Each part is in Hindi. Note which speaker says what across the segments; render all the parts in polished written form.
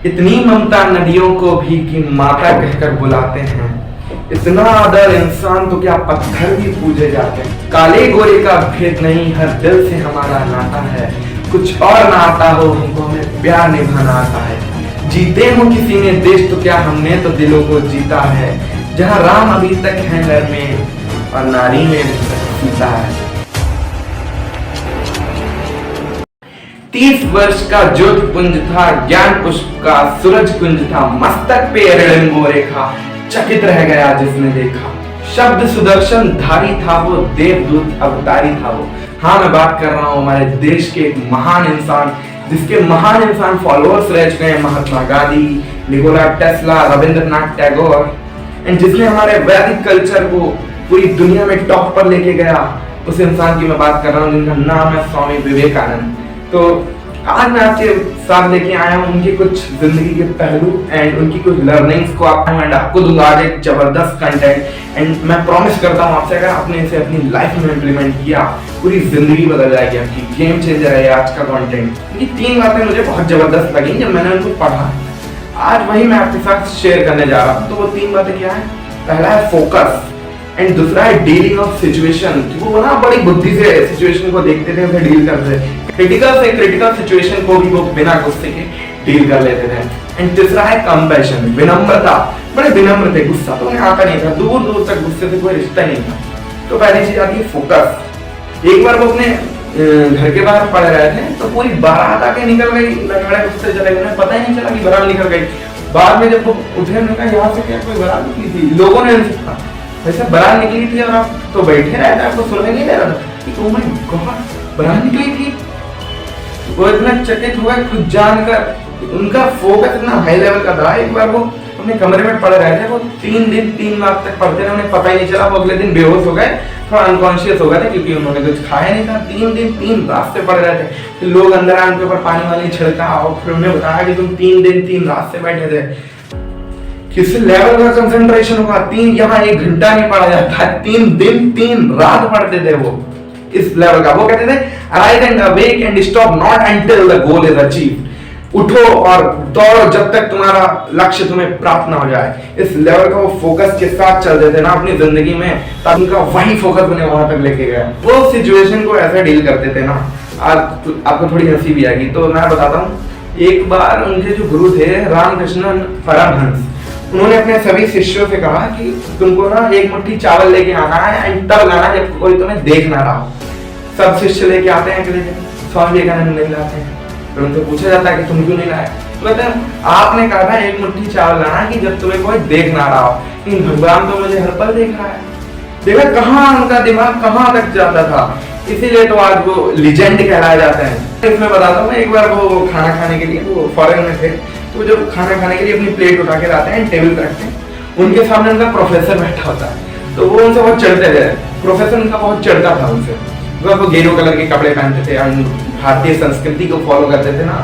Speaker 1: इतनी ममता नदियों को भी कि माता कहकर बुलाते हैं। इतना आदर इंसान तो क्या पत्थर भी पूजे जाते हैं। काले गोरे का भेद नहीं, हर दिल से हमारा नाता है। कुछ और ना आता हो हमको, हमें प्यार निभाना आता है। जीते हो किसी ने देश तो क्या हमने तो दिलों को जीता है। जहाँ राम अभी तक है नर में और नारी में सीता है। 30 वर्ष का ज्योति पुंज था, ज्ञान पुष्प का सूरज कुंज था। मस्तक पे अरड़ंगो रेखा, चकित रह गया जिसने देखा। शब्द सुदर्शन धारी था वो, देवदूत अवतारी था वो। हाँ, मैं बात कर रहा हूँ हमारे देश के एक महान इंसान, जिसके महान इंसान फॉलोअर्स रह चुके हैं। Mahatma Gandhi, Nikola Tesla, Rabindranath Tagore, and जिसने हमारे वैदिक कल्चर को पूरी दुनिया में टॉप पर लेके गया। उस इंसान की मैं बात कर रहा हूँ जिनका नाम है स्वामी विवेकानंद। तो आज मैं आपके साथ लेके आया हूँ उनकी कुछ जिंदगी के पहलू एंड उनकी कुछ लर्निंग्स को आपको दूंगा आज एक जबरदस्त कंटेंट। एंड मैं प्रॉमिस करता हूँ आपसे, अगर आपने इसे अपनी लाइफ में इम्प्लीमेंट किया, पूरी जिंदगी बदल जाएगी आपकी। गेम चेंजर है आज का कंटेंट। ये 3 बातें मुझे बहुत जबरदस्त लगी जब मैंने उनको पढ़ा। आज वही मैं आपके साथ शेयर करने जा रहा हूँ। तो वो 3 बातें क्या है? पहला है फोकस, एंड दूसरा है डीलिंग ऑफ सिचुएशन। वो ना बड़ी बुद्धि से सिचुएशन को देखते थे, उसे डील करते थे। क्रिटिकल सिचुएशन को भी वो बिना गुस्से के डील कर लेते थे। एंड तीसरा है कंपैशन, विनम्रता। बड़े विनम्र थे, गुस्सा तो उन्हें आता नहीं था। दूर दूर तक गुस्से से कोई रिश्ता ही नहीं था। तो पहली चीज आती है फोकस। एक बार वो अपने घर के बाहर पड़ रहे थे तो पूरी बारात आके निकल गई, लंगड़े गुस्से चले गए, पता ही नहीं चला कि बारात निकल गई। बाद में जब वो उठे, उन्होंने कहा यहाँ से क्या कोई बारात निकली थी? लोगों ने उनसे कहा वैसे बारात निकली थी और आप तो बैठे रहे थे, आपको सुनने नहीं दे रहा था कि ओह माय गॉड बारात निकली थी। वो इतना चकित हुआ खुद जानकर, उनका फोकस इतना हाई लेवल का था। एक बार वो अपने कमरे में पड़ रहे थे, वो 3 दिन 3 रात तक पढ़ते रहे, उन्हें पता ही नहीं चला। वो अगले दिन बेहोश हो गए, थोड़ा अनकॉन्शियस हो गए थे क्योंकि उन्होंने कुछ खाया नहीं था। 3 दिन 3 रात से पढ़ रहे थे। फिर लोग अंदर आए, उनके ऊपर पानी वानी छिड़का और फिर उन्हें बताया कि तुम 3 दिन 3 रात से बैठे थे। किस लेवल का कंसंट्रेशन होगा? 3 यहाँ 1 घंटा नहीं पढ़ा जाता है, 3 दिन 3 रात पढ़ते थे वो। इस लेवल का वो कहते थे arise and awake and stop not until the goal is achieved. उठो और दौड़ो जब तक तुम्हारा लक्ष्य तुम्हें प्राप्त ना हो जाए। इस लेवल का वो फोकस के साथ चलते थे ना अपनी जिंदगी में, तब उनका वही फोकस उन्हें वहां तक लेके गया। वो सिचुएशन को ऐसे डील करते थे ना। आज आपको थोड़ी हंसी भी आएगी तो मैं बताता हूँ। एक बार उनके जो गुरु थे रामकृष्ण परमहंस, उन्होंने अपने सभी शिष्यों से कहा कि तुमको ना 1 मुट्ठी चावल लेके आना है एंड तब लाना जब कोई तुम्हें देख ना रहा हो। सब शिष्य लेके आते हैं, स्वामी विवेकानंद नहीं लाते हैं। फिर उनसे पूछा जाता है कि तुम क्यों नहीं लाए? तो कहते हैं आपने कहा था 1 मुट्ठी चावल लाना कि जब तुम्हें कोई देख ना रहा हो, लेकिन भगवान तो मुझे हर पल देख रहा है। देखा कहाँ उनका दिमाग कहाँ तक जाता था। इसीलिए तो आज वो लीजेंड कहलाए जाते हैं। इसमें बताता हूँ, एक बार वो खाना खाने के लिए वो फॉरेन में थे, तो जब खाना खाने के लिए अपनी प्लेट उठा के लाते हैं, टेबल पे रखते हैं, उनके सामने उनका प्रोफेसर बैठा होता है। तो वो उनसे बहुत चढ़ते थे। प्रोफेसर उनका बहुत चढ़ता था उनसे। वो गेरू कलर के कपड़े पहनते थे, भारतीय संस्कृति को फॉलो करते थे ना,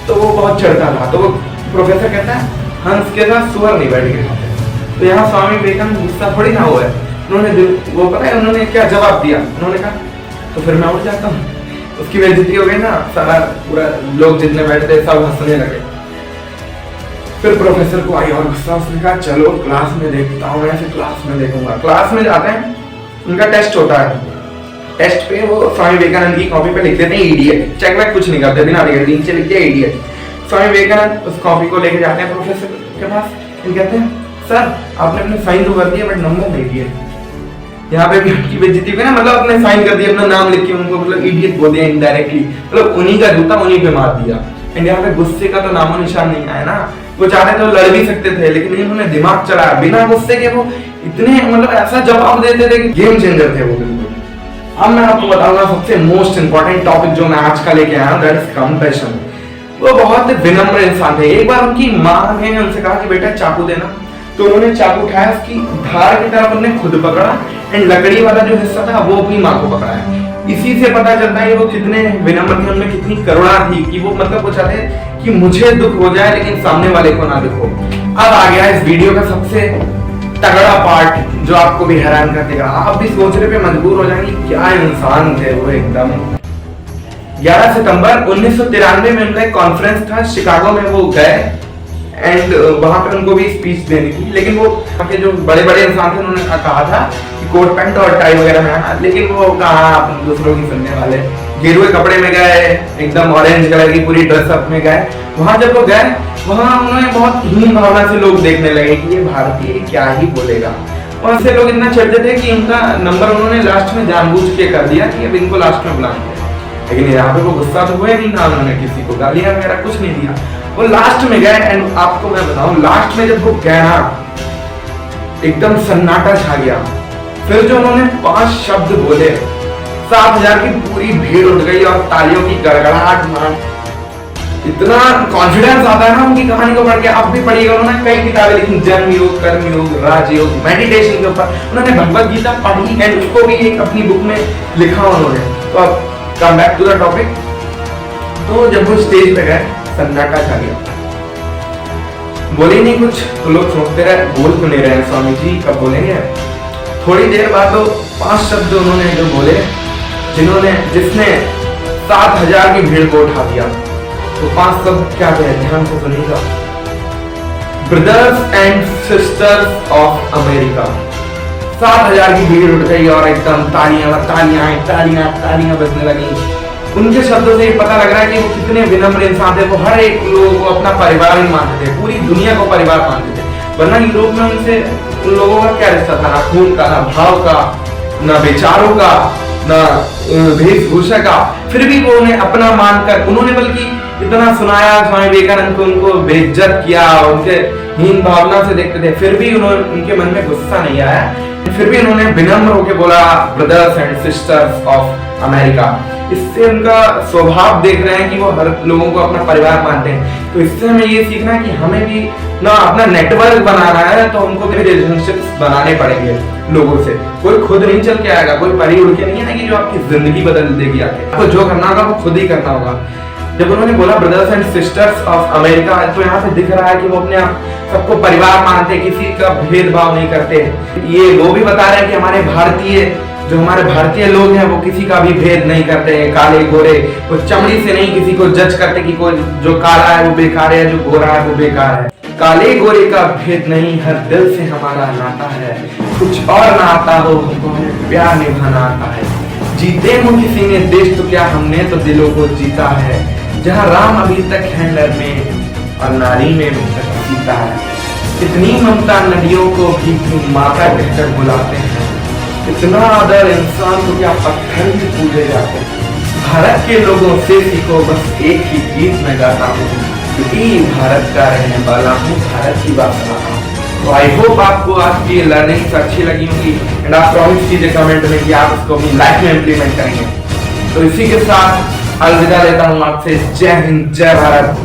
Speaker 1: तो वो बहुत चढ़ता था। तो वो प्रोफेसर कहता है हंस के साथ सुअर नहीं बैठ के खाते। तो यहाँ स्वामी विवेकानंद गुस्सा थोड़ी ना हुआ है। उन्होंने वो पता है उन्होंने क्या जवाब दिया? उन्होंने कहा तो फिर मैं उठ जाता हूँ। उसकी बेइज्जती हो गई ना, सारा पूरा लोग जितने बैठे सब हंसने लगे। फिर प्रोफेसर को आई और गुस्सा, उसने कहा चलो क्लास में देखता हूँ, मैं फिर क्लास में देखूंगा। क्लास में जाते हैं, उनका टेस्ट होता है। टेस्ट पे वो स्वामी विवेकानंद की कॉपी पे लिख देते हैं इडियट। चेक बैक कुछ नहीं करते, बिना लिखे नीचे लिख दिया इडियट। स्वामी विवेकानंद उस कॉपी को लेके जाते हैं प्रोफेसर के पास, कहते हैं सर आपने अपने साइन तो कर दिए बट नंबर नहीं दिए। यहाँ पे भी आपकी बेइज्जती हुई ना, मतलब अपने साइन कर दिया, अपना नाम लिख के उनको मतलब इडियट बोल दिया इनडायरेक्टली, मतलब उन्हीं का जूता उन्हीं पे मार दिया। एंड यहाँ पे गुस्से का तो नामो निशान नहीं आया ना। वो चाहते तो लड़ भी सकते थे, लेकिन उन्होंने दिमाग चलाया बिना गुस्से के। वो इतने मतलब ऐसा जवाब देते थे कि गेम चेंजर थे वो बिल्कुल। अब मैं आपको बताऊंगा सबसे मोस्ट इंपॉर्टेंट टॉपिक जो मैं आज का लेके आया हूँ, दैट इज कंपैशन। वो बहुत विनम्र इंसान थे। एक बार उनकी माँ ने उनसे कहा कि बेटा चाकू देना, तो उन्होंने चाकू उठाया, उसकी धार की तरफ उन्होंने खुद पकड़ा एंड लकड़ी वाला जो हिस्सा था वो अपनी माँ को पकड़ाया। इसी से पता चलता है वो कितने विनम्र थे, उनमें कितनी करुणा थी कि वो मतलब वो चाहते कि मुझे दुख हो जाए लेकिन सामने वाले को ना दुख हो। अब आ गया इस वीडियो का सबसे तगड़ा पार्ट जो आपको भी हैरान कर देगा। आप भी सोचने पे मजबूर हो जाएंगे क्या इंसान थे वो एकदम। 11 सितंबर 1993 में उनका एक कॉन्फ्रेंस था, शिकागो में वो गए एंड वहां पे उनको भी स्पीच देनी थी, लेकिन वो के जो बड़े बड़े इंसान थे उन्होंने कहा था कि कोट पैंट और टाई वगैरह में आना, लेकिन वो कहा अपन दूसरों की सुनने वाले, गेरुए कपड़े में गए, एकदम ऑरेंज कलर की पूरी ड्रेसअप में गए। वहां जब वो गए, वहां उन्हें बहुत हीन भावना से लोग देखने लगे कि ये भारतीय क्या ही बोलेगा। और से लोग इतना चिढ़ते थे कि इनका नंबर उन्होंने लास्ट में जानबूझ के कर दिया कि अब इनको लास्ट में बुलाएंगे। लेकिन यहाँ पे वो गुस्सा तो हुए नहीं था, उन्होंने किसी को गालियां वगैरह कुछ नहीं दिया, वो लास्ट में गए। एंड आपको मैं बताऊं, लास्ट में जब वो गए ना, एकदम सन्नाटा छा गया। फिर जो उन्होंने 5 शब्द बोले, 7000 की पूरी भीड़ उठ गई और तालियों की गड़गड़ाहट मान, इतना कॉन्फिडेंस आता है ना उनकी कहानी को पढ़ के। आप भी पढ़िएगा, उन्होंने कई किताबें लिखी, जन्म योग, कर्म योग, राजयोग, मेडिटेशन के ऊपर उन्होंने भगवत गीता पढ़ी एंड उसको भी एक अपनी बुक में लिखा उन्होंने। तो अब come back to the topic. तो जब वो स्टेज पे गए, सन्नाटा छा गया, बोले नहीं कुछ, तो लोग सोचते रहे बोल तो नहीं रहे स्वामी जी, कब बोलेंगे। थोड़ी देर बाद तो 5 शब्द उन्होंने जो बोले, जिसने 7000 की भीड़ को उठा दिया। तो 5 शब्द क्या थे, ध्यान से सुनिएगा। Brothers and sisters of America. 7000 की भीड़ उठ गई और एकदम तालियां तालियां तालियां तालियां बजने लगी। उनके शब्दों से पता लग रहा है कि वो कितने विनम्र इंसान थे। वो हर एक लोगों को अपना परिवार ही मानते थे, पूरी दुनिया को परिवार मानते थे। वरना यूरोप में उनसे उन लोगों का क्या रिश्ता था, ना खून का, ना भाव का, ना विचारों का, ना वेशभूषा का। फिर भी वो उन्हें अपना मानकर, उन्होंने बल्कि इतना सुनाया, स्वामी विवेकानंद को उनको बेइज्जत किया, उनके हीन भावना से देखते थे, फिर भी उनके मन में गुस्सा नहीं आया। फिर भी उन्होंने विनम्र होकर बोला brothers and sisters of America. इससे उनका स्वभाव देख रहे हैं कि वो हर लोगों को अपना परिवार मानते हैं। तो इससे हमें ये सीखना है कि हमें भी ना अपना नेटवर्क बनाना है, तो हमको भी रिलेशनशिप्स बनाने पड़ेंगे लोगों से। कोई खुद नहीं चल के आएगा, कोई परी उड़ के नहीं आएगी जो आपकी जिंदगी बदल देगी आके। आपको जो करना होगा वो खुद ही करना होगा। जब उन्होंने बोला brothers and sisters of America, तो यहाँ पे दिख रहा है कि वो अपने आप सबको परिवार मानते, किसी का भेदभाव नहीं करते। ये वो भी बता रहे हैं कि हमारे भारतीय लोग हैं वो किसी का भी भेद नहीं करते हैं, काले गोरे, वो चमड़ी से नहीं किसी को जज करते कि कोई जो काला है वो बेकार है, जो गोरा है वो बेकार है। काले गोरे का भेद नहीं, हर दिल से हमारा नाता है। कुछ और ना आता हो, हमको हमें प्यार निभाना आता है। जीते हो किसी ने देश तो क्या, हमने तो दिलों को जीता है। जहाँ राम अभी तक है नर में और नारी में अभी तक सीता है। इतनी ममता नदियों को भी माता कहकर बुलाते हैं। इतना आदर इंसान को क्या पत्थर भी पूजे जाते हैं। भारत के लोगों से सीखो, बस एक ही गीत में गाता हूँ, क्योंकि भारत का रहने वाला हूँ, भारत की बात सुनाता हूँ। तो आई होप आपको आज की लर्निंग्स अच्छी लगी होंगी एंड आप प्रॉमिस कीजिए कमेंट में कि आप उसको अपनी लाइफ में इम्प्लीमेंट करेंगे। तो इसी के साथ अलविदा लेता हूँ आपसे। जय हिंद, जय भारत।